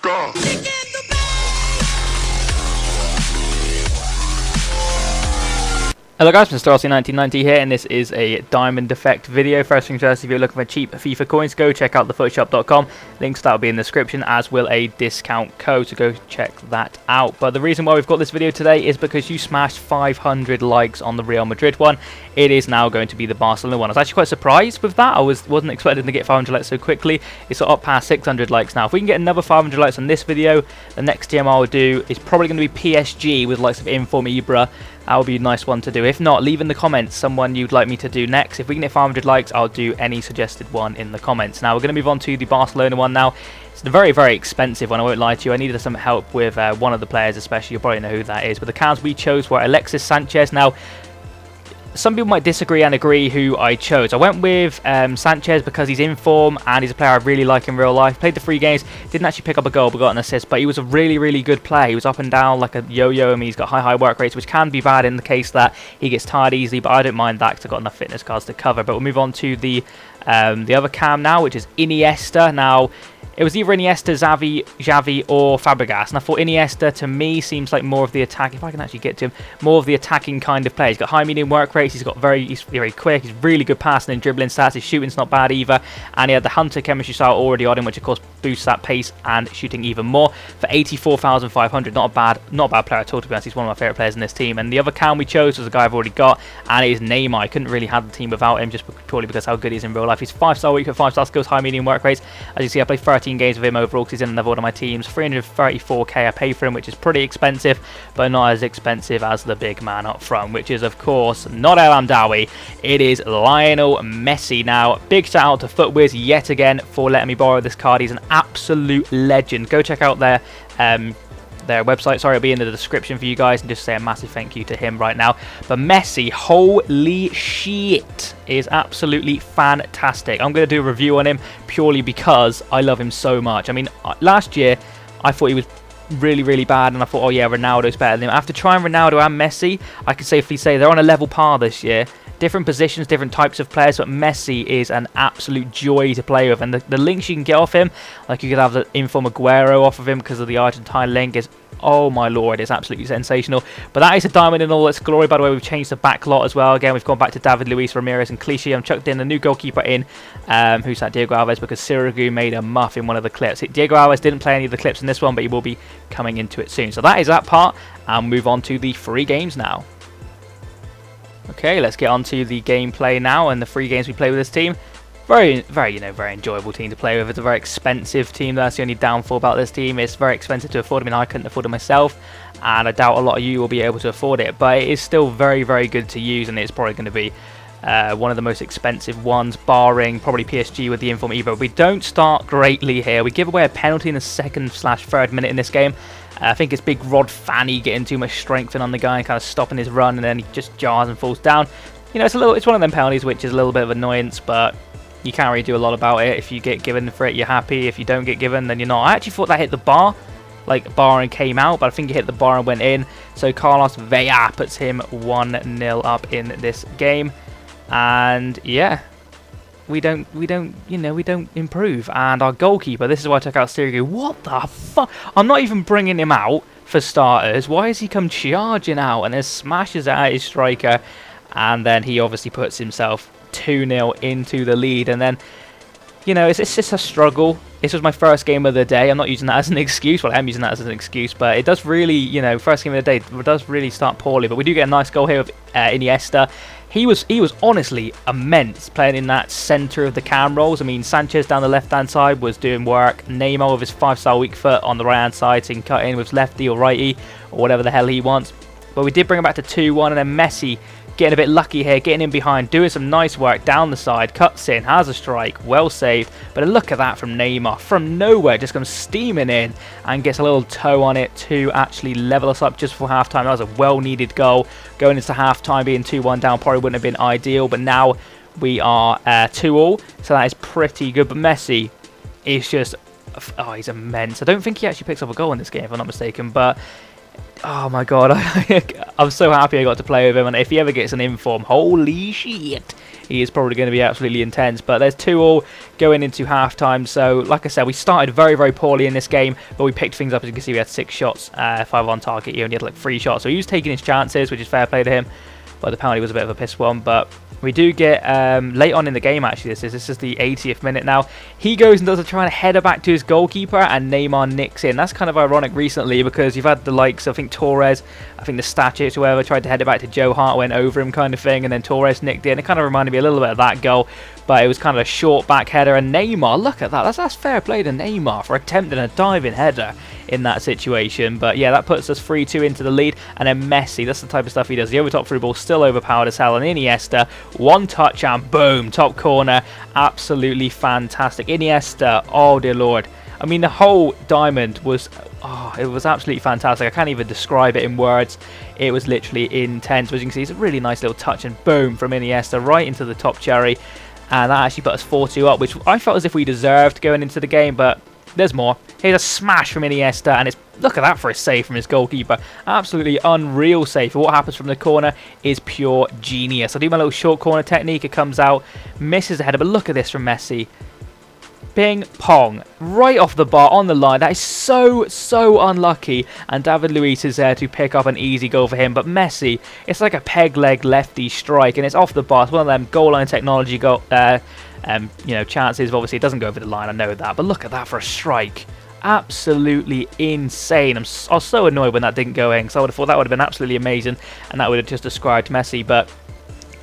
Africa. Hello guys, Mr. RC1990 here, and this is a Diamond Effect video. First things first, if you're looking for cheap FIFA coins, go check out thefootshop.com. Links that will be in the description, as will a discount code, so go check that out. But the reason why we've got this video today is because you smashed 500 likes on the Real Madrid one. It is now going to be the Barcelona one. I was actually quite surprised with that. I wasn't expecting to get 500 likes so quickly. It's up past 600 likes now. If we can get another 500 likes on this video, the next TM I'll do is probably going to be PSG with likes of Inform Ibra. That would be a nice one to do. If not, leave in the comments someone you'd like me to do next. If we can get 500 likes, I'll do any suggested one in the comments. Now, we're going to move on to the Barcelona one now. It's a very, very expensive one, I won't lie to you. I needed some help with one of the players especially. You'll probably know who that is. But the cams we chose were Alexis Sanchez. Now, some people might disagree and agree who I chose. I went with Sanchez because he's in form and he's a player I really like in real life. Played the 3 games, didn't actually pick up a goal but got an assist, but he was a really, really good player. He was up and down like a yo-yo. I mean, he's got high work rates, which can be bad in the case that he gets tired easily, but I don't mind that because I've got enough fitness cards to cover. But we'll move on to the other cam now, which is Iniesta. Now, it was either Iniesta, Xavi, or Fabregas, and I thought Iniesta, to me, seems like more of the attack, if I can actually get to him, more of the attacking kind of player. He's got high medium work rates, he's very quick, he's really good passing and dribbling stats, his shooting's not bad either, and he had the Hunter chemistry style already on him, which of course boosts that pace and shooting even more. For 84,500, not a bad player at all, to be honest. He's one of my favourite players in this team. And the other cam we chose was a guy I've already got, and it is Neymar. I couldn't really have the team without him, just purely because how good he is in real life. He's 5-star weak with 5-star skills, high medium work rates. As you see, I played 13 games with him overall because he's in another one of my teams. 334k I paid for him, which is pretty expensive, but not as expensive as the big man up front, which is of course not El Amdawi. It is Lionel Messi. Now, big shout out to FootWiz yet again for letting me borrow this card. He's an absolute legend. Go check out their website, sorry, it'll be in the description for you guys, and just say a massive thank you to him right now. But Messi, holy shit, is absolutely fantastic. I'm going to do a review on him purely because I love him so much. I mean, last year I thought he was really, really bad, and I thought, oh yeah, Ronaldo's better than him. After trying Ronaldo and Messi, I can safely say they're on a level par this year. Different positions, different types of players, but Messi is an absolute joy to play with. And the links you can get off him, like you could have the Inform Aguero off of him because of the Argentine link, is, oh my lord, it's absolutely sensational. But that is a diamond in all its glory. By the way, we've changed the back lot as well. Again, we've gone back to David Luiz, Ramirez and Clichy. I'm chucked in the new goalkeeper in, who's that, Diego Alves, because Sirigu made a muff in one of the clips. Diego Alves didn't play any of the clips in this one, but he will be coming into it soon. So that is that part, and move on to the 3 games now. Okay, let's get on to the gameplay now and the 3 games we play with this team. Very enjoyable team to play with. It's a very expensive team. That's the only downfall about this team. It's very expensive to afford. I mean, I couldn't afford it myself, and I doubt a lot of you will be able to afford it. But it is still very, very good to use, and it's probably going to be one of the most expensive ones, barring probably PSG with the Inform Ibra. We don't start greatly here. We give away a penalty in the 2nd/3rd minute in this game. I think it's Big Rod Fanny getting too much strength in on the guy and kind of stopping his run, and then he just jars and falls down. You know, it's one of them penalties which is a little bit of annoyance, but you can't really do a lot about it. If you get given for it, you're happy. If you don't get given, then you're not. I actually thought that hit the bar, like bar and came out, but I think it hit the bar and went in. So Carlos Vela puts him 1-0 up in this game, and yeah. We don't improve. And our goalkeeper, this is why I took out Sirigu. What the fuck? I'm not even bringing him out for starters. Why has he come charging out and then smashes it at his striker? And then he obviously puts himself 2-0 into the lead. And then, you know, it's just a struggle. This was my first game of the day. I'm not using that as an excuse. Well, I am using that as an excuse, but it does really, you know, first game of the day, it does really start poorly. But we do get a nice goal here with Iniesta. He was honestly immense playing in that centre of the cam rolls. I mean, Sanchez down the left-hand side was doing work. Neymar with his 5-star weak foot on the right-hand side, so he can cut in with lefty or righty or whatever the hell he wants. But we did bring it back to 2-1, and then Messi getting a bit lucky here, getting in behind, doing some nice work down the side, cuts in, has a strike, well saved. But look at that from Neymar, from nowhere, just comes steaming in and gets a little toe on it to actually level us up just before half-time. That was a well-needed goal. Going into half-time being 2-1 down probably wouldn't have been ideal, but now we are 2-2, so that is pretty good. But Messi is just, oh, he's immense. I don't think he actually picks up a goal in this game, if I'm not mistaken, but Oh my god, I'm so happy I got to play with him, and if he ever gets an inform, holy shit, he is probably going to be absolutely intense. But there's 2-2 going into half-time, so like I said, we started very, very poorly in this game, but we picked things up. As you can see, we had 6 shots, 5 on target. He only had like 3 shots, so he was taking his chances, which is fair play to him, but the penalty was a bit of a piss one. But we do get late on in the game, actually. This is the 80th minute now. He goes and does a try and header back to his goalkeeper, and Neymar nicks in. That's kind of ironic recently, because you've had the likes of, I think, Torres, I think the Static, whoever, tried to head it back to Joe Hart, went over him kind of thing, and then Torres nicked in. It kind of reminded me a little bit of that goal, but it was kind of a short back header, and Neymar, look at that. That's fair play to Neymar for attempting a diving header in that situation. But yeah, that puts us 3-2 into the lead. And then Messi, that's the type of stuff he does. The overtop through ball, still overpowered as hell, and Iniesta, one touch and boom, top corner. Absolutely fantastic. Iniesta, oh dear lord, I mean, the whole diamond was, it was absolutely fantastic. I can't even describe it in words. It was literally intense. As you can see, it's a really nice little touch, and boom, from Iniesta right into the top cherry. And that actually put us 4-2 up, which I felt as if we deserved going into the game, but there's more. Here's a smash from Iniesta, and it's, look at that for a save from his goalkeeper. Absolutely unreal save. What happens from the corner is pure genius. I do my little short corner technique. It comes out, misses the header, but look at this from Messi. Ping pong, right off the bar on the line. That is so unlucky, and David Luiz is there to pick up an easy goal for him. But Messi, it's like a peg leg lefty strike, and it's off the bar. It's one of them goal line technology chances. Obviously, it doesn't go over the line. I know that, but look at that for a strike. Absolutely insane. I was so annoyed when that didn't go in, because I would have thought that would have been absolutely amazing, and that would have just described Messi. But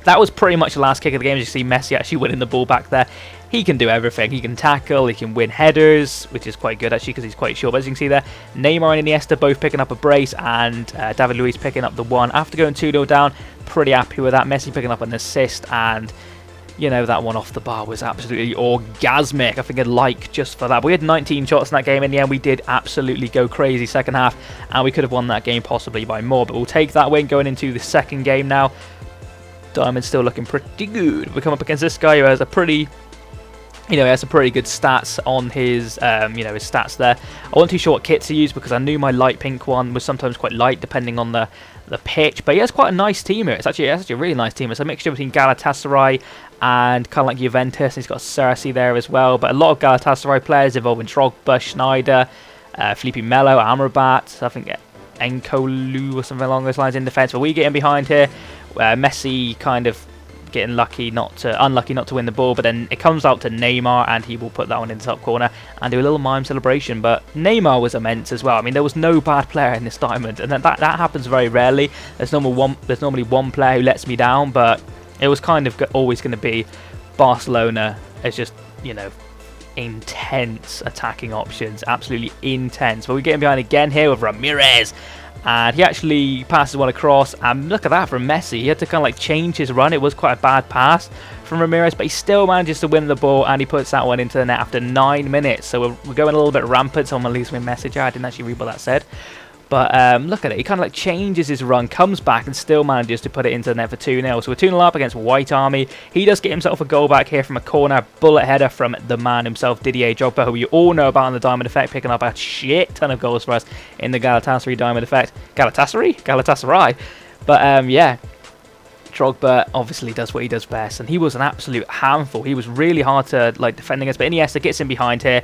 that was pretty much the last kick of the game. As you see, Messi actually winning the ball back there. He can do everything. He can tackle, he can win headers, which is quite good actually, because he's quite short. But as you can see there, Neymar and Iniesta both picking up a brace, and David Luiz picking up the one. After going 2-0 down, pretty happy with that. Messi picking up an assist, and you know, that one off the bar was absolutely orgasmic. I think I'd like just for that. But we had 19 shots in that game. In the end, we did absolutely go crazy second half, and we could have won that game possibly by more. But we'll take that win going into the second game now. Diamond's still looking pretty good. We come up against this guy who has a pretty... he has some pretty good stats on his, his stats there. I wasn't too sure what kit to use, because I knew my light pink one was sometimes quite light depending on the pitch. But he has quite a nice team here. It's actually a really nice team. It's a mixture between Galatasaray and kind of like Juventus. He's got Cersei there as well. But a lot of Galatasaray players involving Drogba, Schneider, Felipe Melo, Amrabat, I think Enkolu or something along those lines in defence. But we get in behind here. Messi kind of getting unlucky not to win the ball, but then it comes out to Neymar, and he will put that one in the top corner and do a little mime celebration. But Neymar was immense as well. I mean, there was no bad player in this diamond, and that happens very rarely. There's normally one player who lets me down, but it was kind of always going to be Barcelona. It's just, intense attacking options, absolutely intense. But we're getting behind again here with Ramirez. And he actually passes one across, and look at that from Messi. He had to kind of like change his run. It was quite a bad pass from Ramirez, but he still manages to win the ball, and he puts that one into the net after 9 minutes. So we're going a little bit rampant. Someone leaves me a message. I didn't actually read what that said. But look at it. He kind of like changes his run, comes back, and still manages to put it into the net for 2-0. So we're 2-0 up against White Army. He does get himself a goal back here from a corner. Bullet header from the man himself, Didier Drogba, who you all know about in the Diamond Effect, picking up a shit ton of goals for us in the Galatasaray Diamond Effect. Galatasaray? But yeah, Drogba obviously does what he does best, and he was an absolute handful. He was really hard to like defending us, but Iniesta gets in behind here,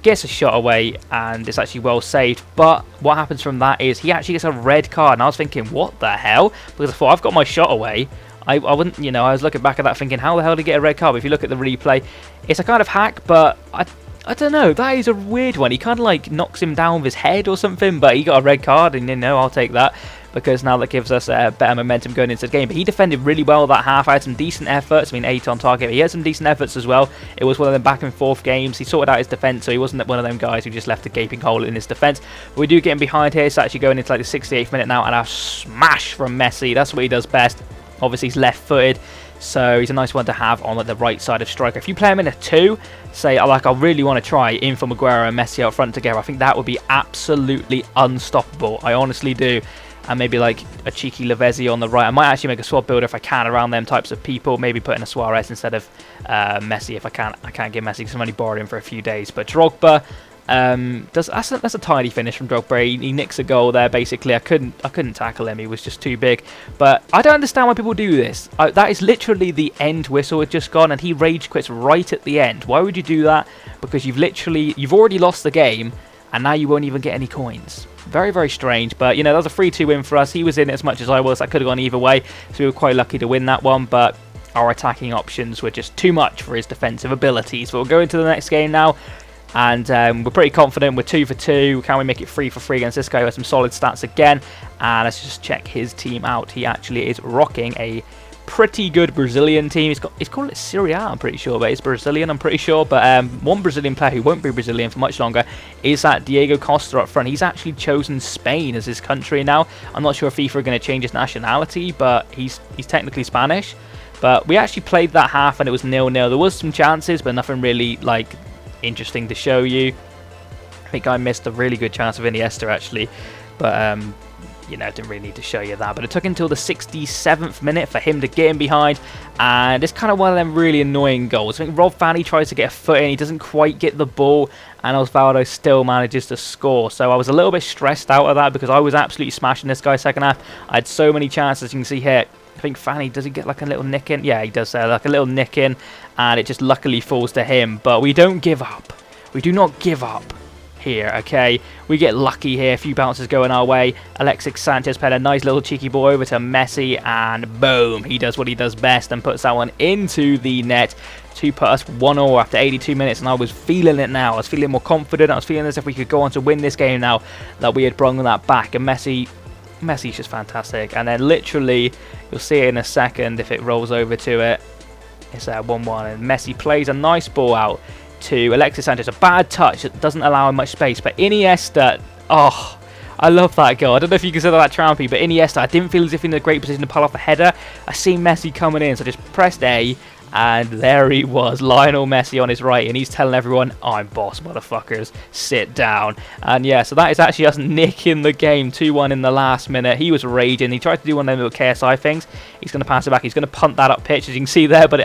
gets a shot away, and it's actually well saved. But what happens from that is he actually gets a red card, and I was thinking, what the hell? Because I thought, I've got my shot away. I wouldn't, I was looking back at that thinking, how the hell did he get a red card? But if you look at the replay, it's a kind of hack, but I don't know, that is a weird one. He kind of like knocks him down with his head or something, but he got a red card, and I'll take that, because now that gives us better momentum going into the game. But he defended really well that half. I had some decent efforts. I mean, 8 on target. But he had some decent efforts as well. It was one of them back and forth games. He sorted out his defence, so he wasn't one of them guys who just left a gaping hole in his defence. But we do get him behind here. It's actually going into like the 68th minute now, and a smash from Messi. That's what he does best. Obviously, he's left-footed, so he's a nice one to have on like the right side of striker. If you play him in a 2, say, I really want to try Info Maguire and Messi out front together, I think that would be absolutely unstoppable. I honestly do. And maybe like a cheeky Lavezzi on the right. I might actually make a squad builder if I can around them types of people. Maybe put in a Suarez instead of Messi if I can't. I can't get Messi because I'm only borrowing him for a few days. But Drogba, That's a tiny finish from Drogba. He nicks a goal there. Basically, I couldn't tackle him. He was just too big. But I don't understand why people do this. That is literally the end whistle had just gone, and he rage quits right at the end. Why would you do that? Because you've already lost the game, and now you won't even get any coins. Very, very strange. But you know, that was a 3-2 win for us. He was in it as much as I was. I could have gone either way, so we were quite lucky to win that one. But our attacking options were just too much for his defensive abilities. But we'll go into the next game now. And we're pretty confident. We're 2 for 2. Can we make it 3 for 3 against this guy who has some solid stats again? And let's just check his team out. He actually is rocking a pretty good Brazilian team. He's called it Serie A, I'm pretty sure, but it's Brazilian, I'm pretty sure. But one Brazilian player who won't be Brazilian for much longer is that Diego Costa up front. He's actually chosen Spain as his country now. I'm not sure if FIFA are going to change his nationality, but he's technically Spanish. But we actually played that half and it was 0-0. There was some chances, but nothing really like interesting to show you. I think I missed a really good chance of Iniesta actually, but you know, didn't really need to show you that. But it took until the 67th minute for him to get in behind, and it's kind of one of them really annoying goals. I think Rob Fanny tries to get a foot in, he doesn't quite get the ball, and Osvaldo still manages to score. So I was a little bit stressed out of that because I was absolutely smashing this guy second half. I had so many chances, you can see here. I think Fanny, does he get like a little nick in? Yeah, he does, like a little nick in, and it just luckily falls to him. But we don't give up. We do not give up here, okay? We get lucky here, a few bounces going our way. Alexis Sanchez played a nice little cheeky ball over to Messi, and boom, he does what he does best and puts that one into the net to put us 1-0 after 82 minutes, and I was feeling it now. I was feeling more confident. I was feeling as if we could go on to win this game now that we had brought that back, and Messi's just fantastic. And then literally, you'll see it in a second if it rolls over to it. It's 1-1, and Messi plays a nice ball out to Alexis Sanchez. A bad touch that doesn't allow him much space, but Iniesta, oh, I love that goal. I don't know if you consider that trampy, but Iniesta, I didn't feel as if he was in a great position to pull off a header. I seen Messi coming in, so I just pressed A, and there he was, Lionel Messi on his right, and he's telling everyone, I'm boss, motherfuckers, sit down. And yeah, so that is actually us nicking the game, 2-1 in the last minute. He was raging. He tried to do one of them little KSI things. He's going to pass it back. He's going to punt that up pitch, as you can see there, but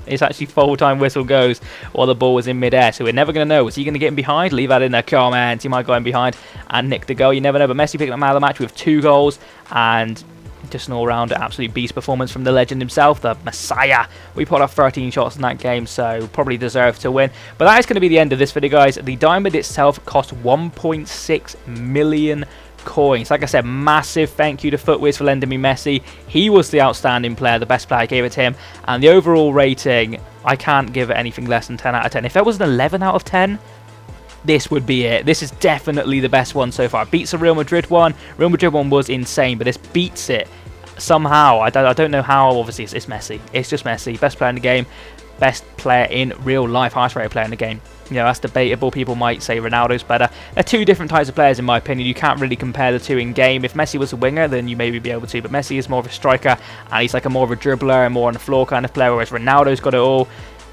it's actually full-time whistle goes while the ball was in mid-air, so we're never going to know. Was he going to get in behind? Leave that in there. Comment. He might go in behind and nick the goal. You never know, but Messi picked up man of the match with 2 goals, and just an all-round absolute beast performance from the legend himself, the Messiah. We put off 13 shots in that game, so probably deserved to win. But that is going to be the end of this video, guys. The diamond itself cost 1.6 million coins. Like I said, massive thank you to Footwiz for lending me Messi. He was the outstanding player, the best player. I gave it to him. And the overall rating, I can't give it anything less than 10 out of 10. If there was an 11 out of 10, this would be it. This is definitely the best one so far. It beats the Real Madrid one. Real Madrid one was insane, but this beats it somehow. I don't know how. Obviously, it's Messi. It's just Messi. Best player in the game. Best player in real life. Highest rated player in the game. You know, that's debatable. People might say Ronaldo's better. They're 2 different types of players, in my opinion. You can't really compare the 2 in game. If Messi was a winger, then you maybe be able to. But Messi is more of a striker, and he's like more of a dribbler and more on the floor kind of player, whereas Ronaldo's got it all.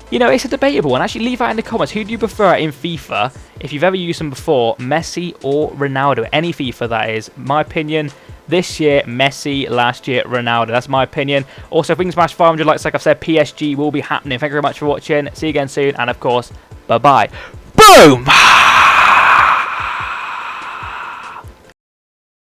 You know, it's a debatable one. Actually, leave that in the comments. Who do you prefer in FIFA, if you've ever used them before, Messi or Ronaldo? Any FIFA, that is. My opinion, this year, Messi. Last year, Ronaldo. That's my opinion. Also, if we can smash 500 likes, like I've said, PSG will be happening. Thank you very much for watching. See you again soon. And, of course, bye-bye. Boom!